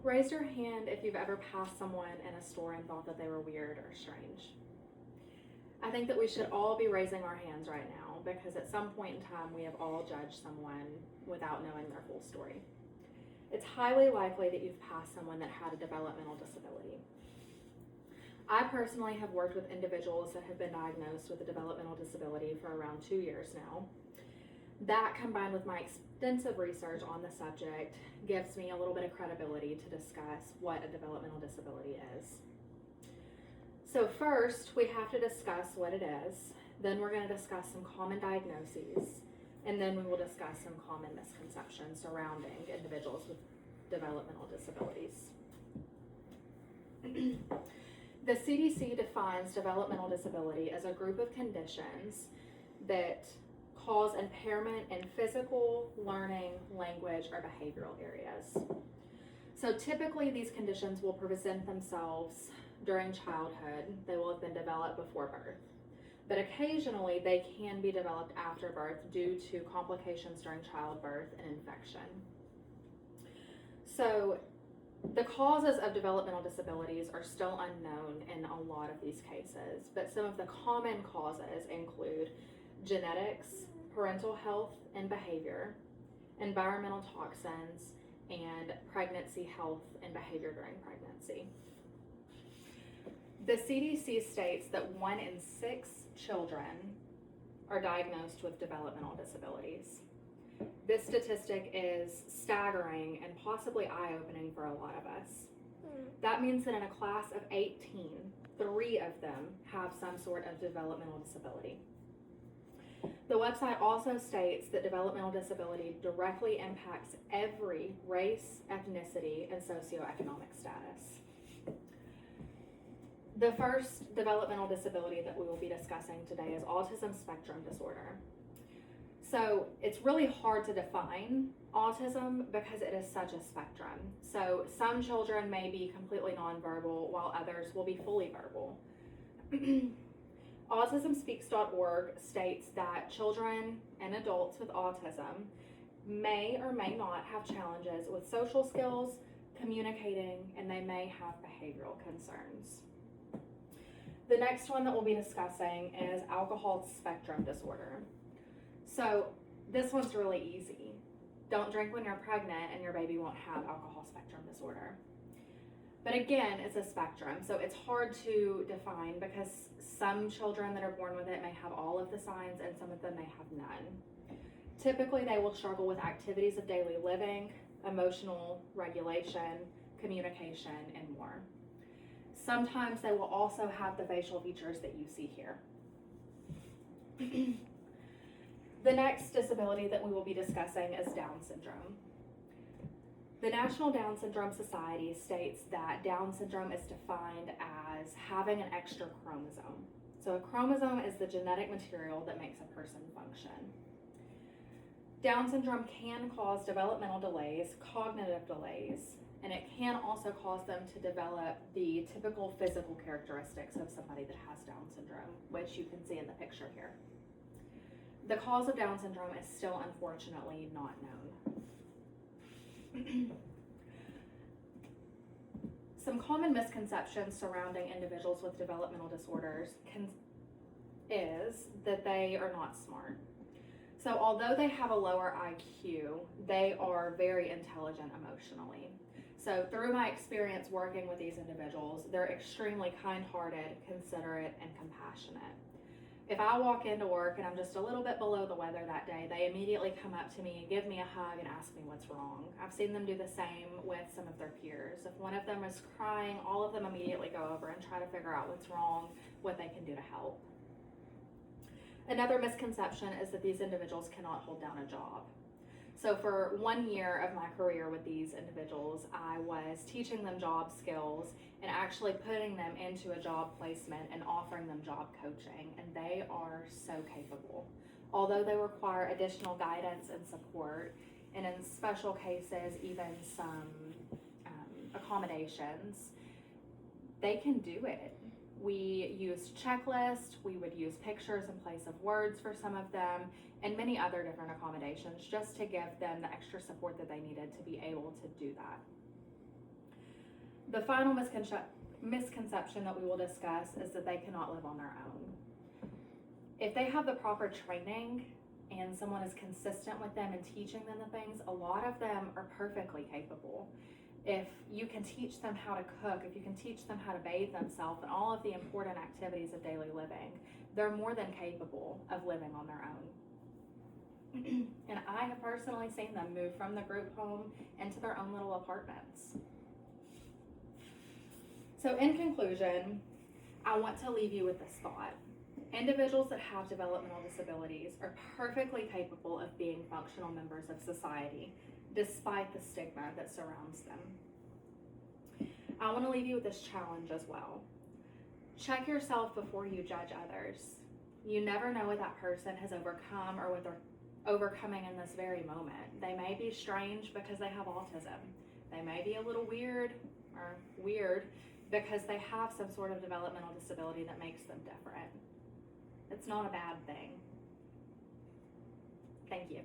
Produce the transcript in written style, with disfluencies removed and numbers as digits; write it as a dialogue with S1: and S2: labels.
S1: Raise your hand if you've ever passed someone in a store and thought that they were weird or strange. I think that we should all be raising our hands right now because at some point in time we have all judged someone without knowing their full story. It's highly likely that you've passed someone that had a developmental disability. I personally have worked with individuals that have been diagnosed with a developmental disability for around 2 years now. That, combined with my extensive research on the subject, gives me a little bit of credibility to discuss what a developmental disability is. So first, we have to discuss what it is. Then we're going to discuss some common diagnoses, and then we will discuss some common misconceptions surrounding individuals with developmental disabilities. The CDC defines developmental disability as a group of conditions that cause impairment in physical, learning, language, or behavioral areas. So typically these conditions will present themselves during childhood. They will have been developed before birth. But occasionally they can be developed after birth due to complications during childbirth and infection. So the causes of developmental disabilities are still unknown in a lot of these cases, but some of the common causes include genetics, parental health and behavior, environmental toxins, and pregnancy health and behavior during pregnancy. The CDC states that 1 in 6 children are diagnosed with developmental disabilities. This statistic is staggering and possibly eye-opening for a lot of us. That means that in a class of 18, 3 of them have some sort of developmental disability. The website also states that developmental disability directly impacts every race, ethnicity, and socioeconomic status. The first developmental disability that we will be discussing today is autism spectrum disorder. So it's really hard to define autism because it is such a spectrum. So some children may be completely nonverbal while others will be fully verbal. AutismSpeaks.org states that children and adults with autism may or may not have challenges with social skills, communicating, and they may have behavioral concerns. The next one that we'll be discussing is alcohol spectrum disorder. So this one's really easy. Don't drink when you're pregnant and your baby won't have alcohol spectrum disorder. But again, it's a spectrum, so it's hard to define because some children that are born with it may have all of the signs and some of them may have none. Typically, they will struggle with activities of daily living, emotional regulation, communication, and more. Sometimes they will also have the facial features that you see here. The next disability that we will be discussing is Down syndrome. The National Down Syndrome Society states that Down syndrome is defined as having an extra chromosome. So a chromosome is the genetic material that makes a person function. Down syndrome can cause developmental delays, cognitive delays, and it can also cause them to develop the typical physical characteristics of somebody that has Down syndrome, which you can see in the picture here. The cause of Down syndrome is still unfortunately not known. Some common misconceptions surrounding individuals with developmental disorders is that they are not smart. So although they have a lower IQ, they are very intelligent emotionally. So through my experience working with these individuals, they're extremely kind-hearted, considerate, and compassionate. If I walk into work and I'm just a little bit below the weather that day, they immediately come up to me and give me a hug and ask me what's wrong. I've seen them do the same with some of their peers. If one of them is crying, all of them immediately go over and try to figure out what's wrong, what they can do to help. Another misconception is that these individuals cannot hold down a job. So for 1 year of my career with these individuals, I was teaching them job skills and actually putting them into a job placement and offering them job coaching, and they are so capable. Although they require additional guidance and support, and in special cases, even some accommodations, they can do it. We used checklists, we would use pictures in place of words for some of them, and many other different accommodations just to give them the extra support that they needed to be able to do that. The final misconception that we will discuss is that they cannot live on their own. If they have the proper training and someone is consistent with them and teaching them the things, a lot of them are perfectly capable. If you can teach them how to cook, if you can teach them how to bathe themselves and all of the important activities of daily living, they're more than capable of living on their own. And I have personally seen them move from the group home into their own little apartments. So in conclusion, I want to leave you with this thought. Individuals that have developmental disabilities are perfectly capable of being functional members of society, despite the stigma that surrounds them. I want to leave you with this challenge as well. Check yourself before you judge others. You never know what that person has overcome or what they're overcoming in this very moment. They may be strange because they have autism. They may be a little weird because they have some sort of developmental disability that makes them different. It's not a bad thing. Thank you.